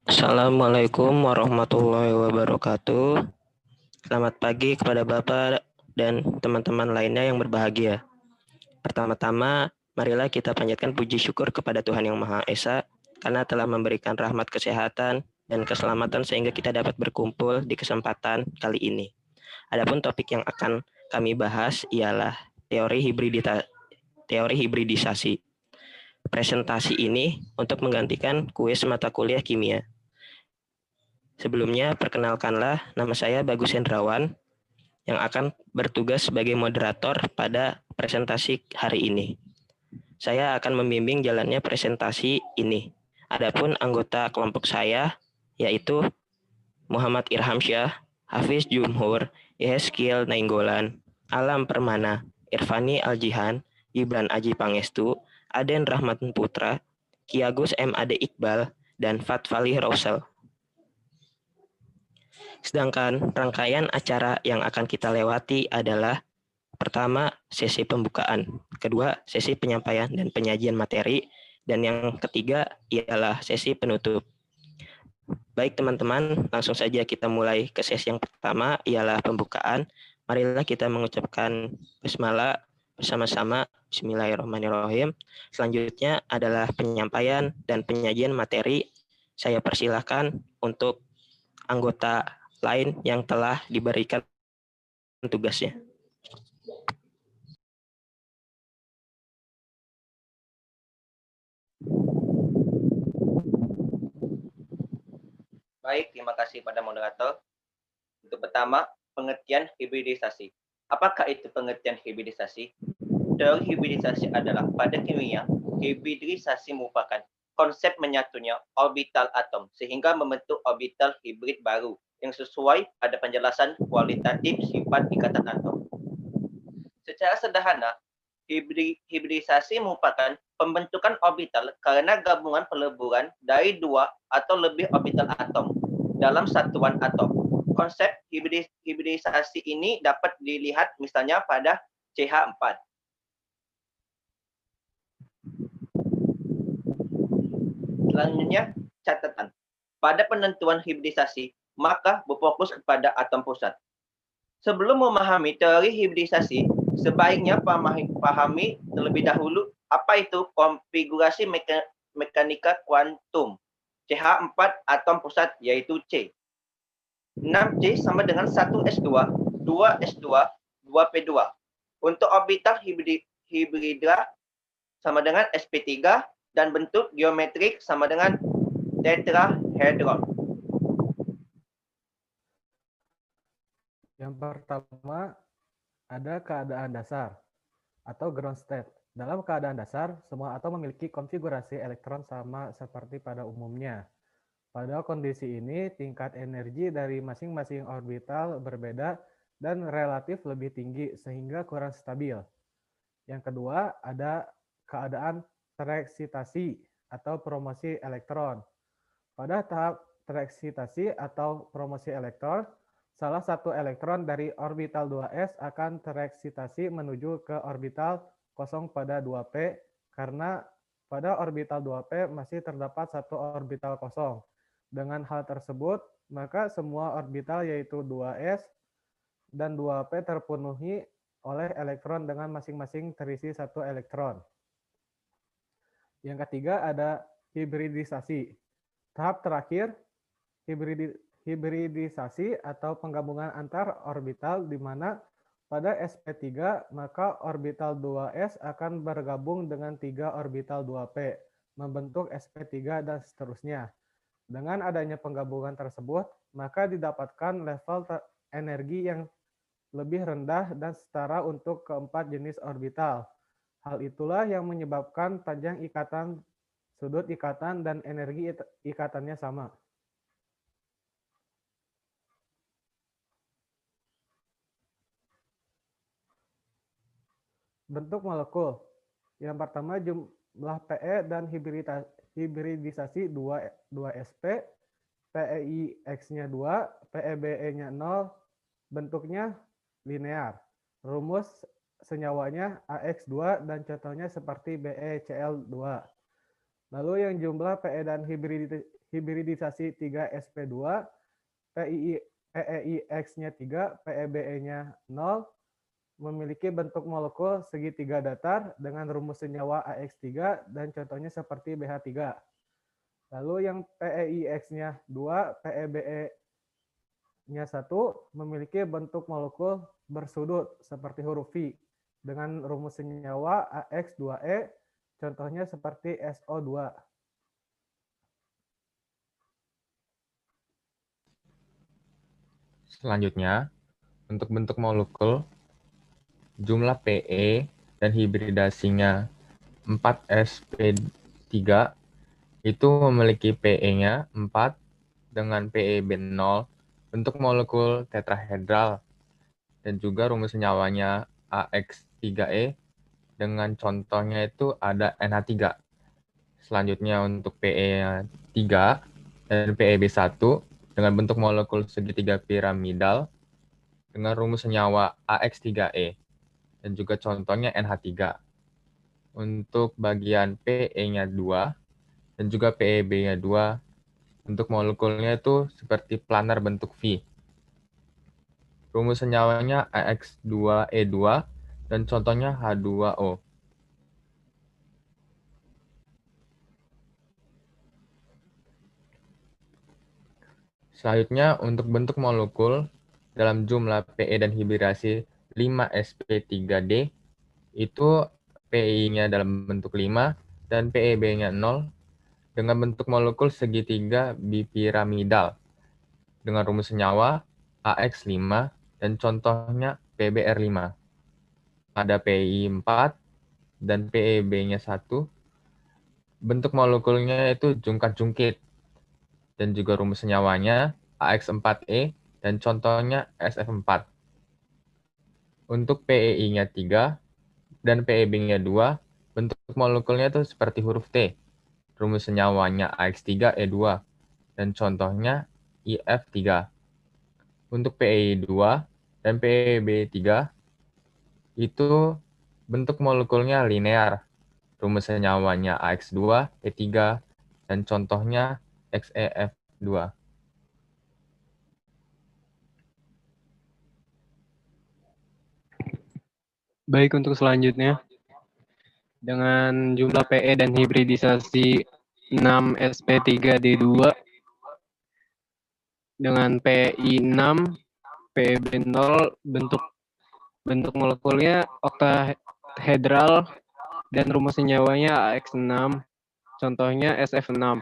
Assalamualaikum warahmatullahi wabarakatuh. Selamat pagi kepada Bapak dan teman-teman lainnya yang berbahagia. Pertama-tama, marilah kita panjatkan puji syukur kepada Tuhan Yang Maha Esa karena telah memberikan rahmat kesehatan dan keselamatan sehingga kita dapat berkumpul di kesempatan kali ini. Adapun topik yang akan kami bahas ialah teori hibridisasi. Presentasi ini untuk menggantikan kuis mata kuliah kimia. Sebelumnya, perkenalkanlah nama saya Bagus Hendrawan yang akan bertugas sebagai moderator pada presentasi hari ini. Saya akan membimbing jalannya presentasi ini. Adapun anggota kelompok saya yaitu Muhammad Irham Syah, Hafiz Jumhur, Yehezkiel Nainggolan, Alam Permana, Irfani Aljihan, Ibran Aji Pangestu, Aden Rahmat Putra, Kiagus M. Ade Iqbal, dan Fatfali Rausel. Sedangkan rangkaian acara yang akan kita lewati adalah pertama, sesi pembukaan, kedua, sesi penyampaian dan penyajian materi, dan yang ketiga ialah sesi penutup. Baik teman-teman, langsung saja kita mulai ke sesi yang pertama, ialah pembukaan. Marilah kita mengucapkan basmalah bersama-sama. Bismillahirrahmanirrahim. Selanjutnya adalah penyampaian dan penyajian materi. Saya persilahkan untuk anggota lain yang telah diberikan tugasnya. Baik, terima kasih pada moderator. Untuk pertama, pengertian hibridisasi. Apakah itu pengertian hibridisasi? Teori hibridisasi adalah pada kimia, hibridisasi merupakan konsep menyatunya orbital atom sehingga membentuk orbital hibrid baru yang sesuai pada penjelasan kualitatif sifat ikatan atom. Secara sederhana, hibridisasi merupakan pembentukan orbital karena gabungan peleburan dari dua atau lebih orbital atom dalam satuan atom. Konsep hibridisasi ini dapat dilihat misalnya pada CH4. Selanjutnya, catatan. Pada penentuan hibridisasi, maka berfokus kepada atom pusat. Sebelum memahami teori hibridisasi, sebaiknya pahami terlebih dahulu apa itu konfigurasi mekanika kuantum. CH4 atom pusat yaitu C. 6C sama dengan 1s2, 2s2, 2p2. Untuk orbital hibrida sama dengan sp3 dan bentuk geometrik sama dengan tetrahedron. Yang pertama, ada keadaan dasar atau ground state. Dalam keadaan dasar, semua atom memiliki konfigurasi elektron sama seperti pada umumnya. Pada kondisi ini, tingkat energi dari masing-masing orbital berbeda dan relatif lebih tinggi sehingga kurang stabil. Yang kedua, ada keadaan tereksitasi atau promosi elektron. Pada tahap tereksitasi atau promosi elektron, salah satu elektron dari orbital 2s akan tereksitasi menuju ke orbital kosong pada 2p karena pada orbital 2p masih terdapat satu orbital kosong. Dengan hal tersebut, maka semua orbital yaitu 2s dan 2p terpenuhi oleh elektron dengan masing-masing terisi satu elektron. Yang ketiga ada hibridisasi. Tahap terakhir, hibridisasi atau penggabungan antar orbital di mana pada sp3 maka orbital 2s akan bergabung dengan 3 orbital 2p membentuk sp3 dan seterusnya. Dengan adanya penggabungan tersebut, maka didapatkan level energi yang lebih rendah dan setara untuk keempat jenis orbital. Hal itulah yang menyebabkan panjang ikatan, sudut ikatan, dan energi ikatannya sama. Bentuk molekul. Yang pertama jumlah PE dan hibridisasi 2sp, PEIX-nya 2, PEBE-nya 0, bentuknya linear. Rumus senyawanya AX2 dan contohnya seperti BeCl2. Lalu yang jumlah PE dan hibridisasi 3sp2, PEIX-nya 3, PEBE-nya 0, memiliki bentuk molekul segitiga datar dengan rumus senyawa AX3 dan contohnya seperti BH3. Lalu yang PEIX-nya 2, PEBE-nya 1 memiliki bentuk molekul bersudut seperti huruf V dengan rumus senyawa AX2E, contohnya seperti SO2. Selanjutnya, untuk bentuk molekul, jumlah PE dan hibridasinya 4sp3 itu memiliki PE-nya 4 dengan PEB 0, bentuk molekul tetrahedral, dan juga rumus senyawanya AX3E dengan contohnya itu ada NH3. Selanjutnya untuk PE 3 dan PEB 1 dengan bentuk molekul segitiga piramidal dengan rumus senyawa AX3E dan juga contohnya NH3. Untuk bagian PE-nya 2 dan juga PEB-nya 2, bentuk molekulnya itu seperti planar bentuk V. Rumus senyawanya AX2E2 dan contohnya H2O. Selanjutnya, untuk bentuk molekul dalam jumlah PE dan hibridasi 5sp3d, itu PI-nya dalam bentuk 5 dan PEB-nya 0 dengan bentuk molekul segitiga bipiramidal dengan rumus senyawa AX5 dan contohnya PBr5. Ada PI 4 dan PEB-nya 1. Bentuk molekulnya itu jungkat-jungkit dan juga rumus senyawanya AX4E dan contohnya SF4. Untuk PEI-nya 3 dan PEB-nya 2, bentuk molekulnya itu seperti huruf T. Rumus senyawanya AX3E2 dan contohnya IF3. Untuk PEI2 dan PEB3 itu bentuk molekulnya linear. Rumus senyawanya AX2E3 dan contohnya XEF2. Baik, untuk selanjutnya, dengan jumlah PE dan hibridisasi 6sp3d2 dengan PI 6, PEB 0, bentuk molekulnya oktahedral dan rumus senyawanya AX6, contohnya SF6.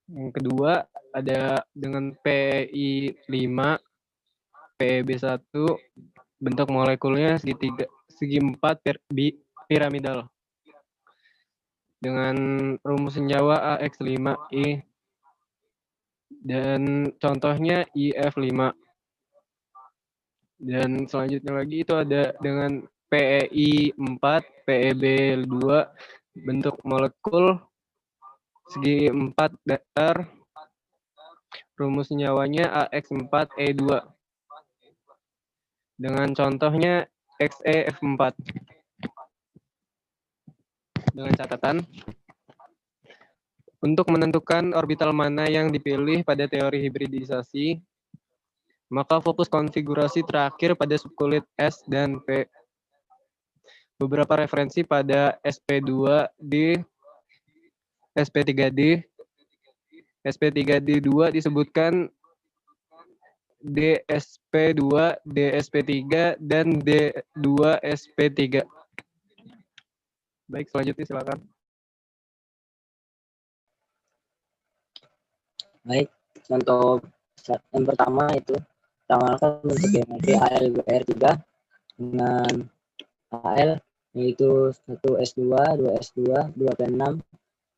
Yang kedua ada dengan PI 5, PEB 1, bentuk molekulnya segi 4 piramidal dengan rumus senyawa AX5I dan contohnya IF5. Dan selanjutnya lagi itu ada dengan PEI 4, PEB 2, bentuk molekul segi 4 datar, rumus senyawanya AX4E2 dengan contohnya XEF4. Dengan catatan, untuk menentukan orbital mana yang dipilih pada teori hibridisasi, maka fokus konfigurasi terakhir pada subkulit S dan P. Beberapa referensi pada SP2D, SP3D, SP3D2 disebutkan DSP2, DSP3, dan D2SP3. Baik, selanjutnya silakan. Baik, contoh yang pertama itu ramalkan bentuk geometri ALBR3 dengan AL yaitu 1S2, 2S2, 2P6,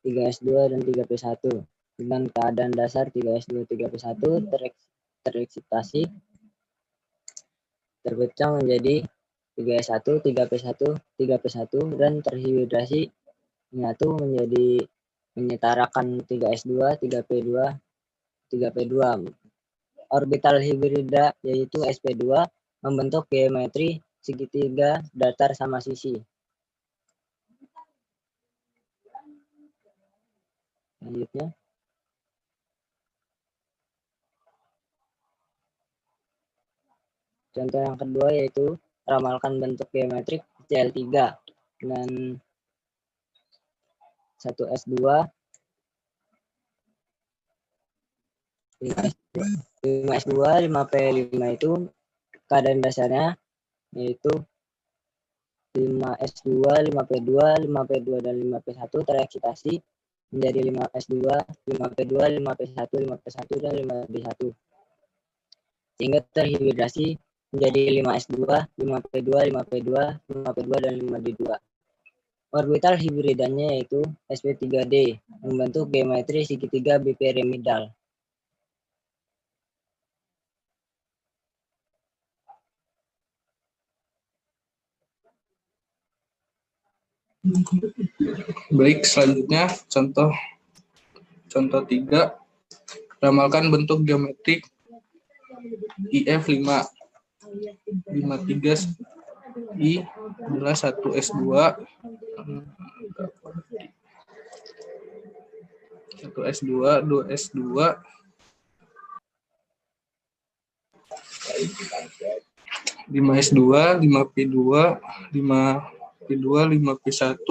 3S2, dan 3P1 dengan keadaan dasar 3S2, 3P1 tereksitasi terpecah menjadi 3S1, 3P1, 3P1 dan terhibridrasi menyatu menjadi menyetarakan 3S2, 3P2, 3P2. Orbital hibrida yaitu SP2 membentuk geometri segitiga datar sama sisi. Selanjutnya, Contoh yang kedua yaitu ramalkan bentuk geometrik Cl3 dengan 1s2, 5s2, 5p5 itu keadaan dasarnya yaitu 5s2, 5p2, 5p2 dan 5p1 tereksitasi menjadi 5s2, 5p2, 5p1, 5p1 dan 5p1 sehingga terhibridrasi menjadi 5s2, 5p2, 5p2, 5p2 dan 5d2. Orbital hibridannya yaitu sp3d membentuk geometri segitiga bipiramidal. Baik, selanjutnya contoh 3. Ramalkan bentuk geometrik IF5. 53I adalah 1s2, 2s2, 5s2, 5p2, 5p2, 5p1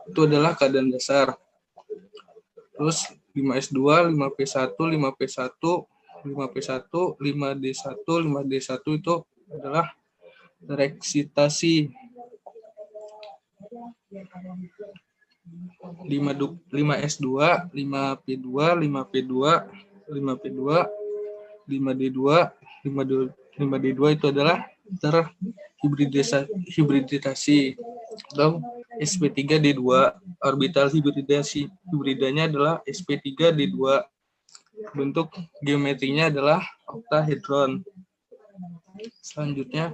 itu adalah keadaan dasar. Terus 5s2, 5p1, 5p1, 5p1, 5d1, 5d1 itu adalah tereksitasi. 5s2, 5p2, 5p2, 5p2, 5d2, 5d2 itu adalah terhibridisasi atau sp3d2. Orbital hibridanya adalah sp3d2. Bentuk geometrinya adalah oktahedron. Selanjutnya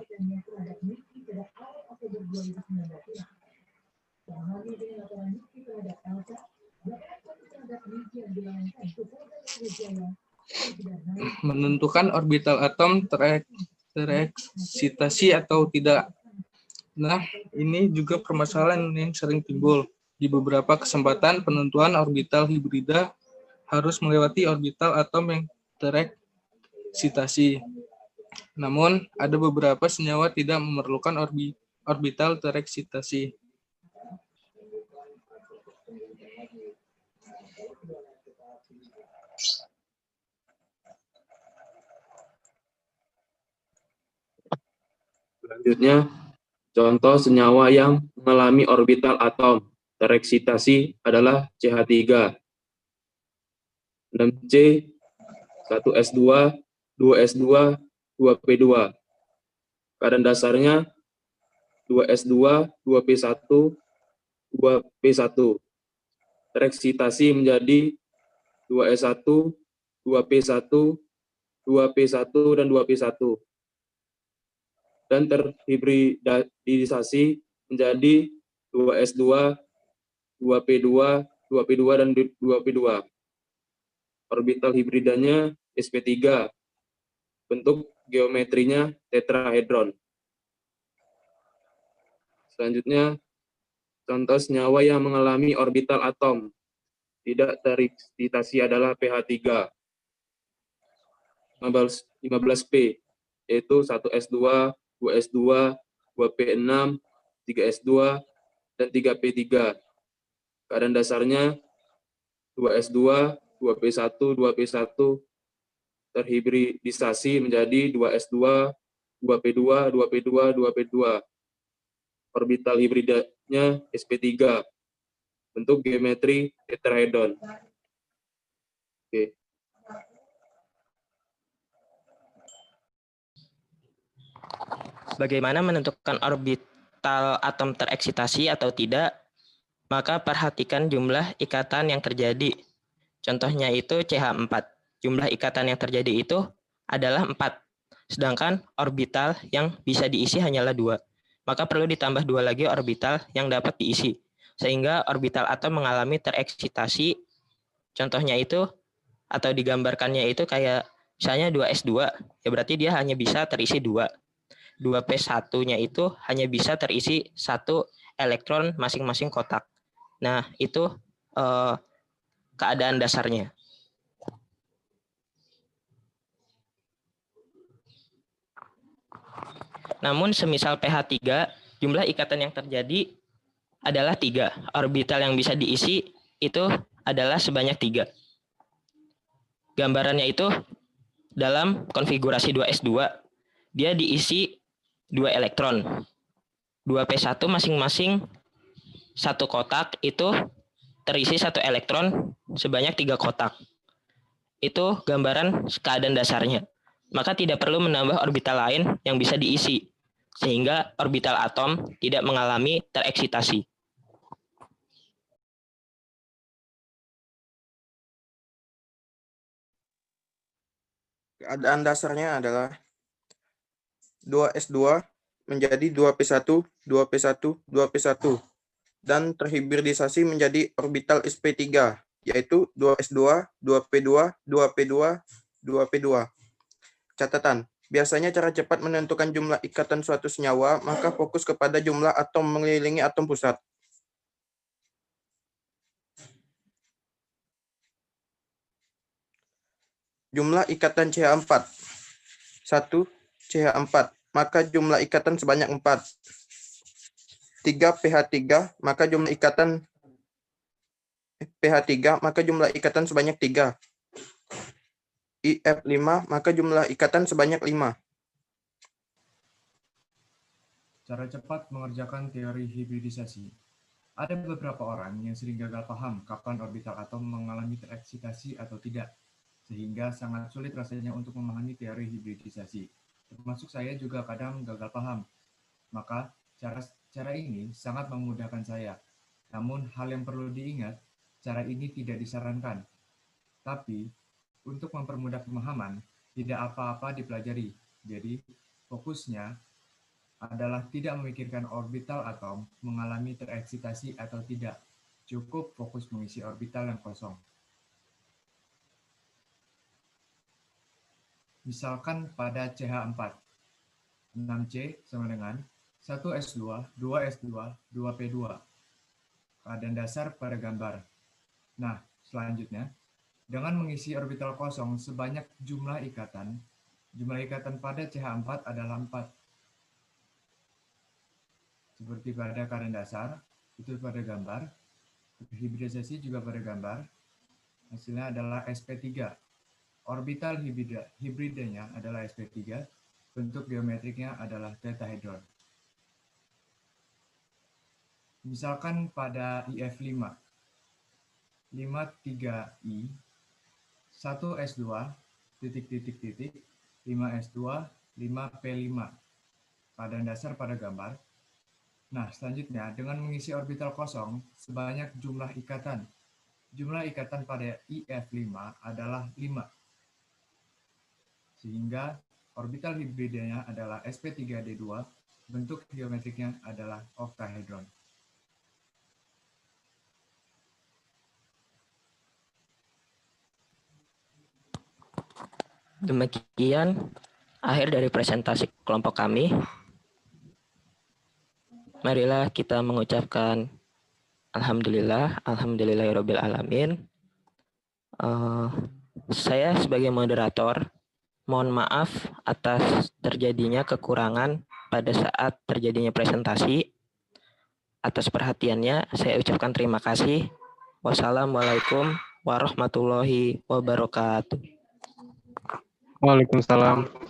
menentukan orbital atom tereksitasi atau tidak. Nah, ini juga permasalahan yang sering timbul. Di beberapa kesempatan, penentuan orbital hibrida harus melewati orbital atom yang tereksitasi. Namun, ada beberapa senyawa tidak memerlukan orbital tereksitasi. Selanjutnya, contoh senyawa yang mengalami orbital atom tereksitasi adalah CH3, 6C, 1s2, 2s2, 2p2. Keadaan dasarnya 2s2, 2p1, 2p1. Tereksitasi menjadi 2s1, 2p1, 2p1 dan 2p1. Dan terhibridisasi menjadi 2s2, 2p2, 2p2 dan 2p2. Orbital hibridanya sp3. Bentuk geometrinya tetrahedron. Selanjutnya, contoh senyawa yang mengalami orbital atom tidak tereksitasi adalah pH3. 15P, yaitu 1s2, 2s2, 2p6, 3s2, dan 3p3. Keadaan dasarnya 2s2, 2p1, 2p1 terhibridisasi menjadi 2s2, 2p2, 2p2, 2p2. Orbital hibridanya sp3. Bentuk geometri tetrahedron. Oke. Bagaimana menentukan orbital atom tereksitasi atau tidak? Maka perhatikan jumlah ikatan yang terjadi. Contohnya itu CH4. Jumlah ikatan yang terjadi itu adalah 4. Sedangkan orbital yang bisa diisi hanyalah 2. Maka perlu ditambah 2 lagi orbital yang dapat diisi. Sehingga orbital atom mengalami tereksitasi. Contohnya itu, atau digambarkannya itu kayak misalnya 2s2. Ya berarti dia hanya bisa terisi 2. 2p1-nya itu hanya bisa terisi 1 elektron masing-masing kotak. Nah, itu keadaan dasarnya. Namun semisal pH 3, jumlah ikatan yang terjadi adalah 3. Orbital yang bisa diisi itu adalah sebanyak 3. Gambarannya itu dalam konfigurasi 2s2, dia diisi 2 elektron. 2p1 masing-masing satu kotak itu terisi 1 elektron sebanyak 3 kotak. Itu gambaran keadaan dasarnya. Maka tidak perlu menambah orbital lain yang bisa diisi, sehingga orbital atom tidak mengalami tereksitasi. Keadaan dasarnya adalah 2s2 menjadi 2p1, 2p1, 2p1, dan terhibridisasi menjadi orbital sp3, yaitu 2s2, 2p2, 2p2, 2p2. Catatan, biasanya cara cepat menentukan jumlah ikatan suatu senyawa, maka fokus kepada jumlah atom mengelilingi atom pusat. Jumlah ikatan CH4. 1 CH4, maka jumlah ikatan sebanyak 4. 3 pH3, maka jumlah ikatan pH3, maka jumlah ikatan sebanyak 3. IF5, maka jumlah ikatan sebanyak 5. Cara cepat mengerjakan teori hibridisasi. Ada beberapa orang yang sering gagal paham kapan orbital atom mengalami tereksitasi atau tidak, sehingga sangat sulit rasanya untuk memahami teori hibridisasi. Termasuk saya juga kadang gagal paham. Maka cara ini sangat memudahkan saya. Namun hal yang perlu diingat, cara ini tidak disarankan. Tapi untuk mempermudah pemahaman, tidak apa-apa dipelajari. Jadi fokusnya adalah tidak memikirkan orbital atom mengalami tereksitasi atau tidak. Cukup fokus mengisi orbital yang kosong. Misalkan pada CH4, 6C sama dengan 1s2, 2s2, 2p2. Keadaan dasar pada gambar. Nah, selanjutnya, dengan mengisi orbital kosong sebanyak jumlah ikatan pada CH4 adalah 4. Seperti pada keadaan dasar, itu pada gambar. Hibridisasi juga pada gambar. Hasilnya adalah sp3. Orbital hibridanya adalah sp3, bentuk geometriknya adalah tetahedron. Misalkan pada IF5, 53I, 1s2, 5s2, 5p5. Keadaan dasar pada gambar. Nah, selanjutnya, dengan mengisi orbital kosong, sebanyak jumlah ikatan. Jumlah ikatan pada IF5 adalah 5. Sehingga orbital hibridanya adalah sp3d2, bentuk geometriknya adalah oktahedron. Demikian akhir dari presentasi kelompok kami. Marilah kita mengucapkan alhamdulillah, alhamdulillahirabbil alamin. Saya sebagai moderator mohon maaf atas terjadinya kekurangan pada saat terjadinya presentasi. Atas perhatiannya saya ucapkan terima kasih. Wassalamualaikum warahmatullahi wabarakatuh. Waalaikumsalam.